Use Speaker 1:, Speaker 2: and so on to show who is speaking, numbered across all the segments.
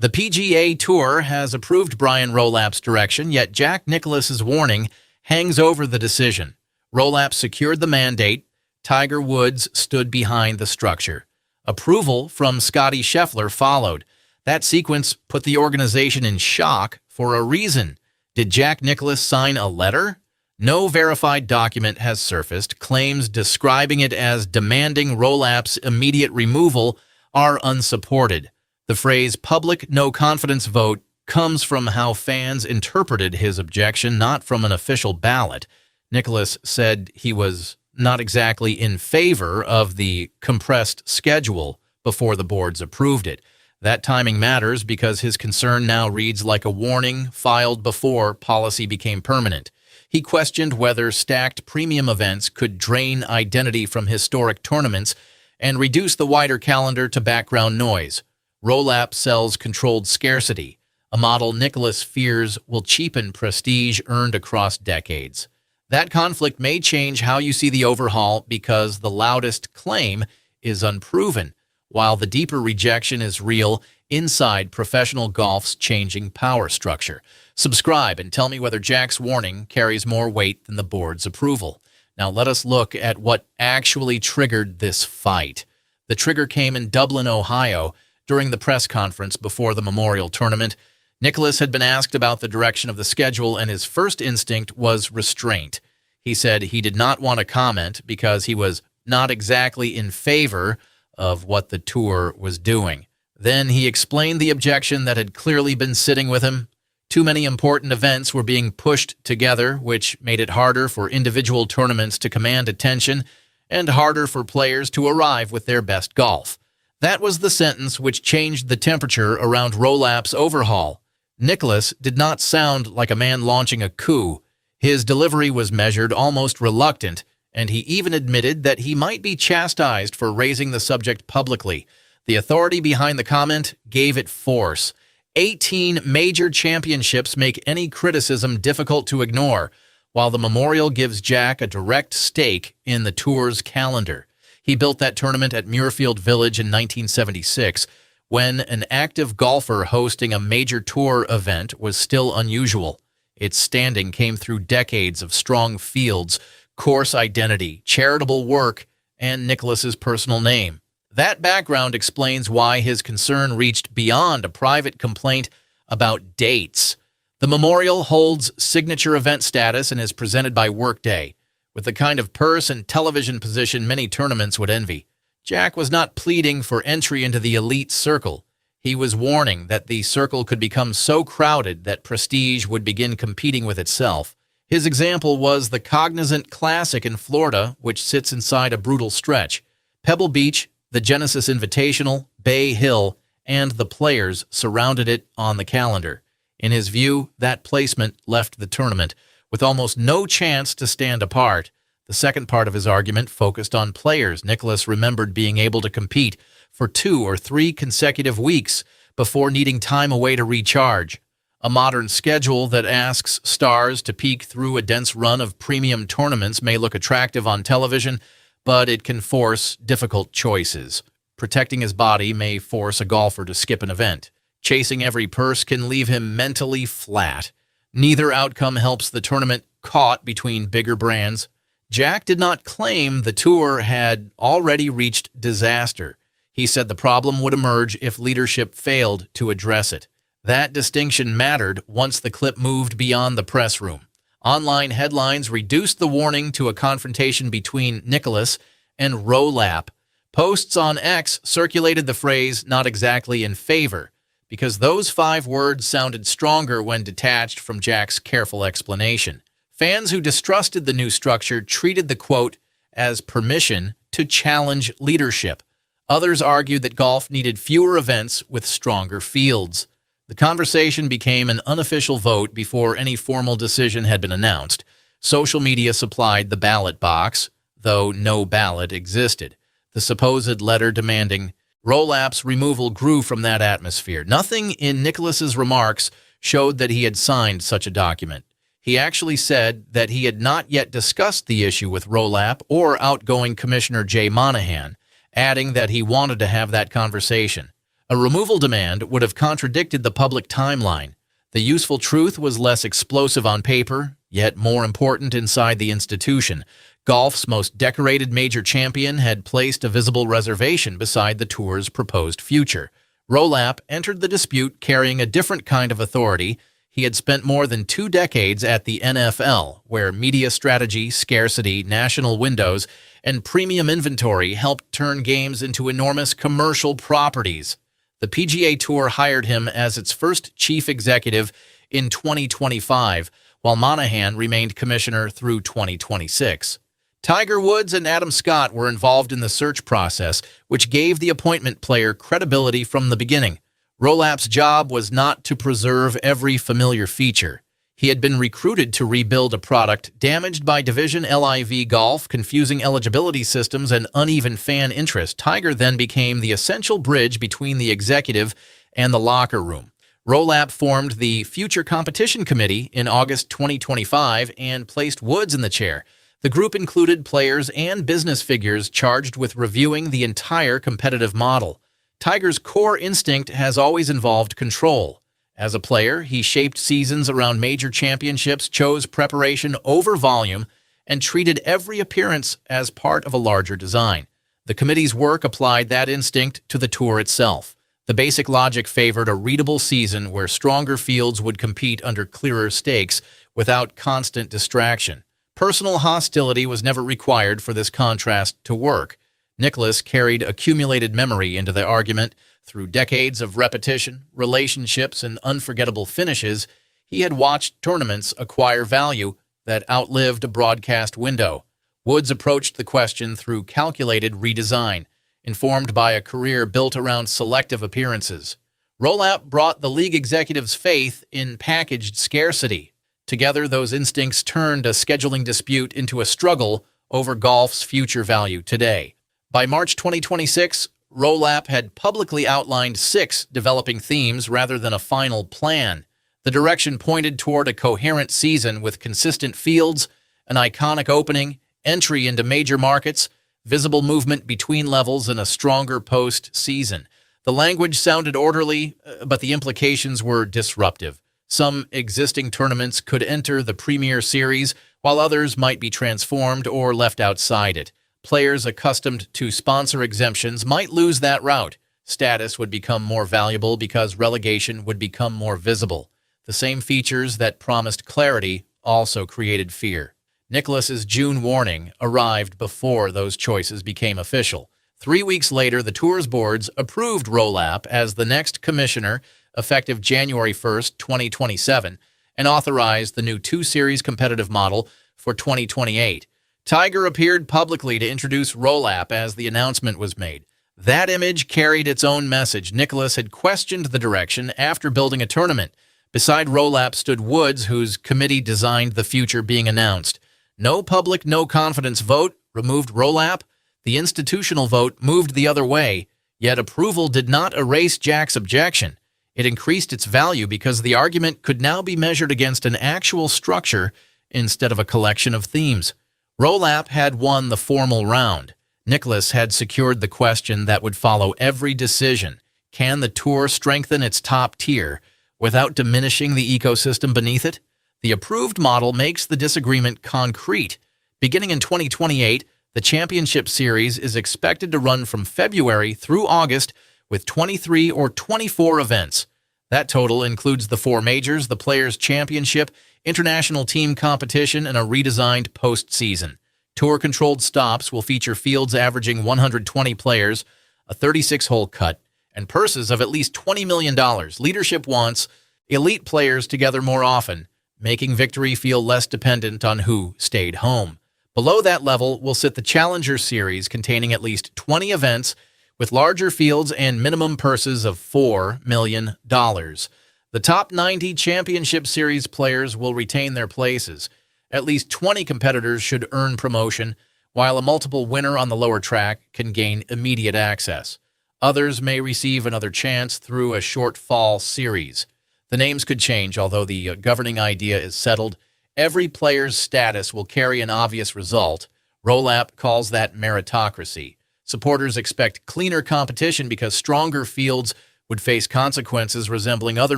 Speaker 1: The PGA Tour has approved Brian Rolapp's direction, yet Jack Nicklaus's warning hangs over the decision. Rolapp secured the mandate. Tiger Woods stood behind the structure. Approval from Scottie Scheffler followed. That sequence put the organization in shock for a reason. Did Jack Nicklaus sign a letter? No verified document has surfaced. Claims describing it as demanding Rolapp's immediate removal are unsupported. The phrase public no-confidence vote comes from how fans interpreted his objection, not from an official ballot. Nicklaus said he was not exactly in favor of the compressed schedule before the boards approved it. That timing matters because his concern now reads like a warning filed before policy became permanent. He questioned whether stacked premium events could drain identity from historic tournaments and reduce the wider calendar to background noise. Rolapp sells controlled scarcity, a model Nicklaus fears will cheapen prestige earned across decades. That conflict may change how you see the overhaul because the loudest claim is unproven, while the deeper rejection is real inside professional golf's changing power structure. Subscribe and tell me whether Jack's warning carries more weight than the board's approval. Now let us look at what actually triggered this fight. The trigger came in Dublin, Ohio, during the press conference before the Memorial Tournament. Nicklaus had been asked about the direction of the schedule, and his first instinct was restraint. He said he did not want to comment because he was not exactly in favor of what the tour was doing. Then he explained the objection that had clearly been sitting with him. Too many important events were being pushed together, which made it harder for individual tournaments to command attention and harder for players to arrive with their best golf. That was the sentence which changed the temperature around Rolapp's overhaul. Nicklaus did not sound like a man launching a coup. His delivery was measured, almost reluctant, and he even admitted that he might be chastised for raising the subject publicly. The authority behind the comment gave it force. 18 major championships make any criticism difficult to ignore, while the Memorial gives Jack a direct stake in the tour's calendar. He built that tournament at Muirfield Village in 1976, when an active golfer hosting a major tour event was still unusual. Its standing came through decades of strong fields, course identity, charitable work, and Nicklaus's personal name. That background explains why his concern reached beyond a private complaint about dates. The Memorial holds signature event status and is presented by Workday, with the kind of purse and television position many tournaments would envy. Jack was not pleading for entry into the elite circle. He was warning that the circle could become so crowded that prestige would begin competing with itself. His example was the Cognizant Classic in Florida, which sits inside a brutal stretch. Pebble Beach, the Genesis Invitational, Bay Hill, and the Players surrounded it on the calendar. In his view, that placement left the tournament with almost no chance to stand apart. The second part of his argument focused on Players. Nicklaus remembered being able to compete for 2 or 3 consecutive weeks before needing time away to recharge. A modern schedule that asks stars to peak through a dense run of premium tournaments may look attractive on television, but it can force difficult choices. Protecting his body may force a golfer to skip an event. Chasing every purse can leave him mentally flat. Neither outcome helps the tournament caught between bigger brands. Jack did not claim the tour had already reached disaster. He said the problem would emerge if leadership failed to address it. That distinction mattered once the clip moved beyond the press room. Online headlines reduced the warning to a confrontation between Nicklaus and Rolapp. Posts on X circulated the phrase, "not exactly in favor," because those 5 words sounded stronger when detached from Jack's careful explanation. Fans who distrusted the new structure treated the quote as permission to challenge leadership. Others argued that golf needed fewer events with stronger fields. The conversation became an unofficial vote before any formal decision had been announced. Social media supplied the ballot box, though no ballot existed. The supposed letter demanding Rolapp's removal grew from that atmosphere. Nothing in Nicklaus's remarks showed that he had signed such a document. He actually said that he had not yet discussed the issue with Rolapp or outgoing Commissioner Jay Monahan, adding that he wanted to have that conversation. A removal demand would have contradicted the public timeline. The useful truth was less explosive on paper, yet more important inside the institution. Golf's most decorated major champion had placed a visible reservation beside the tour's proposed future. Rolapp entered the dispute carrying a different kind of authority. He had spent more than 2 decades at the NFL, where media strategy, scarcity, national windows, and premium inventory helped turn games into enormous commercial properties. The PGA Tour hired him as its first chief executive in 2025, while Monahan remained commissioner through 2026. Tiger Woods and Adam Scott were involved in the search process, which gave the appointment player credibility from the beginning. Rolapp's job was not to preserve every familiar feature. He had been recruited to rebuild a product damaged by Division LIV golf, confusing eligibility systems, and uneven fan interest. Tiger then became the essential bridge between the executive and the locker room. Rolapp formed the Future Competition Committee in August 2025 and placed Woods in the chair. The group included players and business figures charged with reviewing the entire competitive model. Tiger's core instinct has always involved control. As a player, he shaped seasons around major championships, chose preparation over volume, and treated every appearance as part of a larger design. The committee's work applied that instinct to the tour itself. The basic logic favored a readable season where stronger fields would compete under clearer stakes without constant distraction. Personal hostility was never required for this contrast to work. Nicklaus carried accumulated memory into the argument. Through decades of repetition, relationships, and unforgettable finishes, he had watched tournaments acquire value that outlived a broadcast window. Woods approached the question through calculated redesign, informed by a career built around selective appearances. Rolapp brought the league executives' faith in packaged scarcity. Together, those instincts turned a scheduling dispute into a struggle over golf's future value today. By March 2026, Rolapp had publicly outlined 6 developing themes rather than a final plan. The direction pointed toward a coherent season with consistent fields, an iconic opening, entry into major markets, visible movement between levels, and a stronger post-season. The language sounded orderly, but the implications were disruptive. Some existing tournaments could enter the Premier Series, while others might be transformed or left outside it. Players accustomed to sponsor exemptions might lose that route. Status would become more valuable because relegation would become more visible. The same features that promised clarity also created fear. Nicklaus's June warning arrived before those choices became official. 3 weeks later, the tour's boards approved Rolapp as the next commissioner, effective January 1st, 2027, and authorized the new 2-series competitive model for 2028. Tiger appeared publicly to introduce Rolapp as the announcement was made. That image carried its own message. Nicklaus had questioned the direction after building a tournament. Beside Rolapp stood Woods, whose committee designed the future being announced. No public, no confidence vote removed Rolapp. The institutional vote moved the other way, yet approval did not erase Jack's objection. It increased its value because the argument could now be measured against an actual structure instead of a collection of themes. Rolapp had won the formal round. Nicklaus had secured the question that would follow every decision. Can the tour strengthen its top tier without diminishing the ecosystem beneath it? The approved model makes the disagreement concrete. Beginning in 2028, the Championship Series is expected to run from February through August with 23 or 24 events. That total includes the 4 majors, the Players' Championship, international team competition, and a redesigned postseason. Tour-controlled stops will feature fields averaging 120 players, a 36-hole cut, and purses of at least $20 million. Leadership wants elite players together more often, making victory feel less dependent on who stayed home. Below that level will sit the Challenger Series, containing at least 20 events with larger fields and minimum purses of $4 million. The top 90 Championship Series players will retain their places. At least 20 competitors should earn promotion, while a multiple winner on the lower track can gain immediate access. Others may receive another chance through a short fall series. The names could change, although the governing idea is settled. Every player's status will carry an obvious result. Rolapp calls that meritocracy. Supporters expect cleaner competition because stronger fields would face consequences resembling other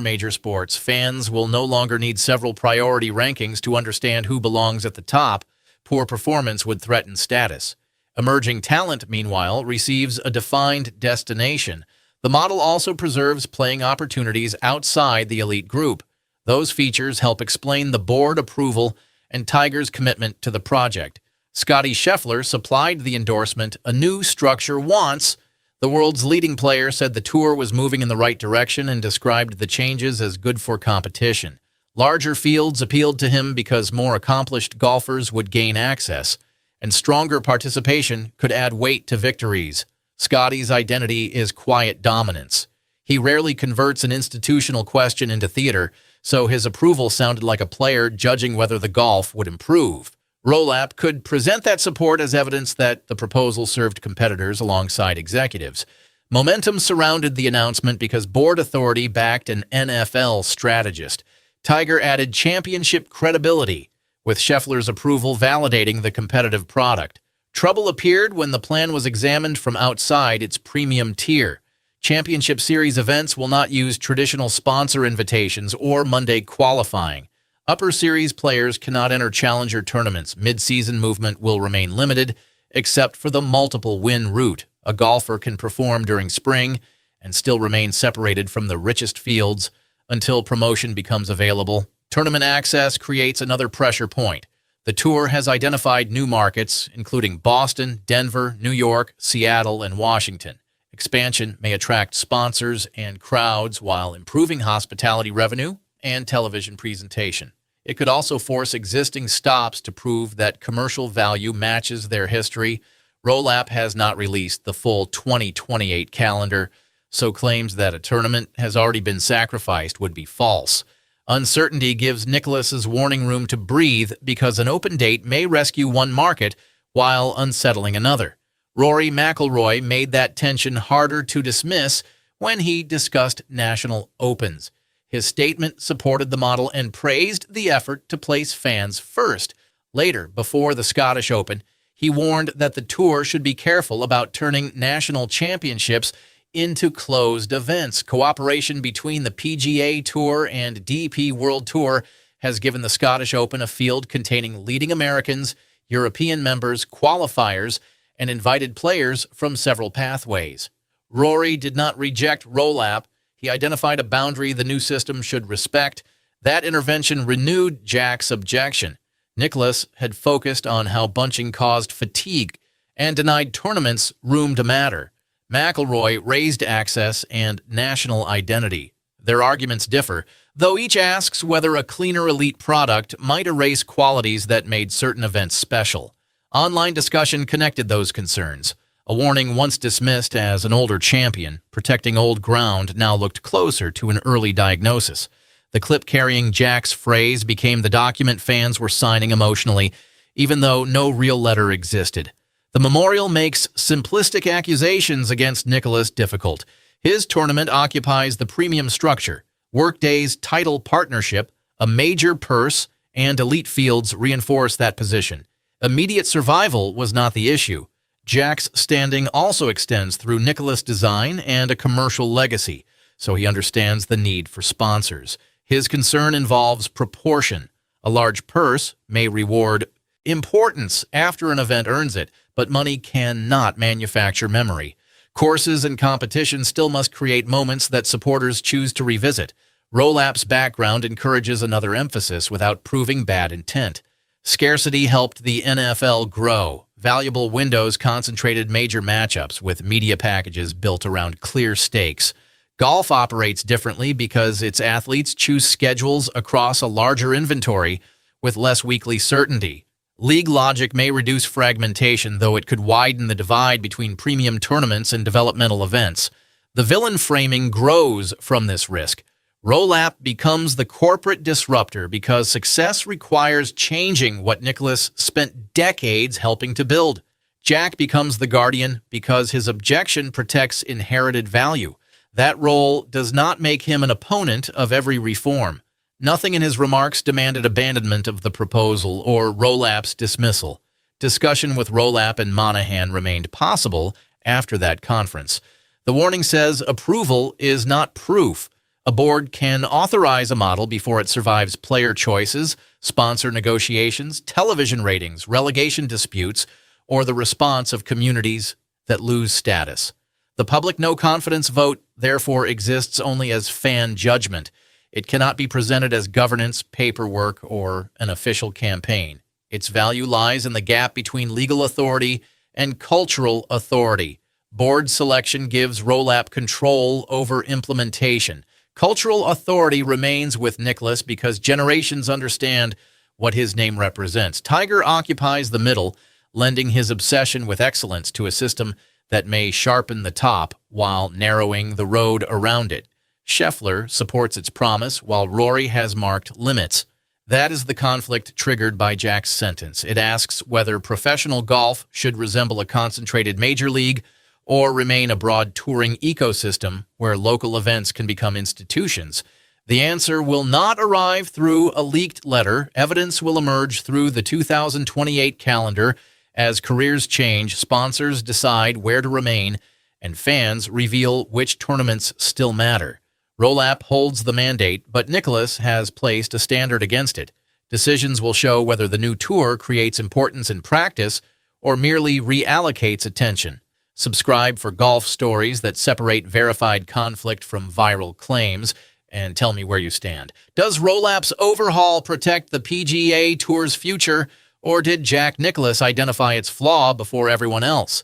Speaker 1: major sports. Fans will no longer need several priority rankings to understand who belongs at the top. Poor performance would threaten status. Emerging talent, meanwhile, receives a defined destination. The model also preserves playing opportunities outside the elite group. Those features help explain the board approval and Tiger's commitment to the project. Scottie Scheffler supplied the endorsement a new structure wants. The world's leading player said the tour was moving in the right direction and described the changes as good for competition. Larger fields appealed to him because more accomplished golfers would gain access, and stronger participation could add weight to victories. Scottie's identity is quiet dominance. He rarely converts an institutional question into theater, so his approval sounded like a player judging whether the golf would improve. Rolapp could present that support as evidence that the proposal served competitors alongside executives. Momentum surrounded the announcement because board authority backed an NFL strategist. Tiger added championship credibility, with Scheffler's approval validating the competitive product. Trouble appeared when the plan was examined from outside its premium tier. Championship Series events will not use traditional sponsor invitations or Monday qualifying. Upper Series players cannot enter challenger tournaments. Mid-season movement will remain limited, except for the multiple win route. A golfer can perform during spring and still remain separated from the richest fields until promotion becomes available. Tournament access creates another pressure point. The tour has identified new markets, including Boston, Denver, New York, Seattle, and Washington. Expansion may attract sponsors and crowds while improving hospitality revenue and television presentation. It could also force existing stops to prove that commercial value matches their history. Rolapp has not released the full 2028 calendar, so claims that a tournament has already been sacrificed would be false. Uncertainty gives Nicklaus's warning room to breathe because an open date may rescue one market while unsettling another. Rory McIlroy made that tension harder to dismiss when he discussed national opens. His statement supported the model and praised the effort to place fans first. Later, before the Scottish Open, he warned that the tour should be careful about turning national championships into closed events. Cooperation between the PGA Tour and DP World Tour has given the Scottish Open a field containing leading Americans, European members, qualifiers, and invited players from several pathways. Rory did not reject Rolapp. He identified a boundary the new system should respect. That intervention renewed Jack's objection. Nicklaus had focused on how bunching caused fatigue and denied tournaments room to matter. McIlroy raised access and national identity. Their arguments differ, though each asks whether a cleaner elite product might erase qualities that made certain events special. Online discussion connected those concerns. A warning once dismissed as an older champion, protecting old ground, now looked closer to an early diagnosis. The clip carrying Jack's phrase became the document fans were signing emotionally, even though no real letter existed. The memorial makes simplistic accusations against Nicklaus difficult. His tournament occupies the premium structure. Workday's title partnership, a major purse, and elite fields reinforce that position. Immediate survival was not the issue. Jack's standing also extends through Nicklaus' design and a commercial legacy, so he understands the need for sponsors. His concern involves proportion. A large purse may reward importance after an event earns it, but money cannot manufacture memory. Courses and competitions still must create moments that supporters choose to revisit. Rolapp's background encourages another emphasis without proving bad intent. Scarcity helped the NFL grow. Valuable windows concentrated major matchups with media packages built around clear stakes. Golf operates differently because its athletes choose schedules across a larger inventory with less weekly certainty. League logic may reduce fragmentation, though it could widen the divide between premium tournaments and developmental events. The villain framing grows from this risk. Rolapp becomes the corporate disruptor because success requires changing what Nicklaus spent decades helping to build. Jack becomes the guardian because his objection protects inherited value. That role does not make him an opponent of every reform. Nothing in his remarks demanded abandonment of the proposal or Rolapp's dismissal. Discussion with Rolapp and Monahan remained possible after that conference. The warning says approval is not proof. A board can authorize a model before it survives player choices, sponsor negotiations, television ratings, relegation disputes, or the response of communities that lose status. The public no-confidence vote, therefore, exists only as fan judgment. It cannot be presented as governance, paperwork, or an official campaign. Its value lies in the gap between legal authority and cultural authority. Board selection gives Rolapp control over implementation. Cultural authority remains with Nicklaus because generations understand what his name represents. Tiger occupies the middle, lending his obsession with excellence to a system that may sharpen the top while narrowing the road around it. Scheffler supports its promise, while Rory has marked limits. That is the conflict triggered by Jack's sentence. It asks whether professional golf should resemble a concentrated major league or remain a broad touring ecosystem where local events can become institutions. The answer will not arrive through a leaked letter. Evidence will emerge through the 2028 calendar as careers change, sponsors decide where to remain, and fans reveal which tournaments still matter. Rolapp holds the mandate, but Nicklaus has placed a standard against it. Decisions will show whether the new tour creates importance in practice or merely reallocates attention. Subscribe for golf stories that separate verified conflict from viral claims, and tell me where you stand. Does Rolapp's overhaul protect the PGA Tour's future, or did Jack Nicklaus identify its flaw before everyone else?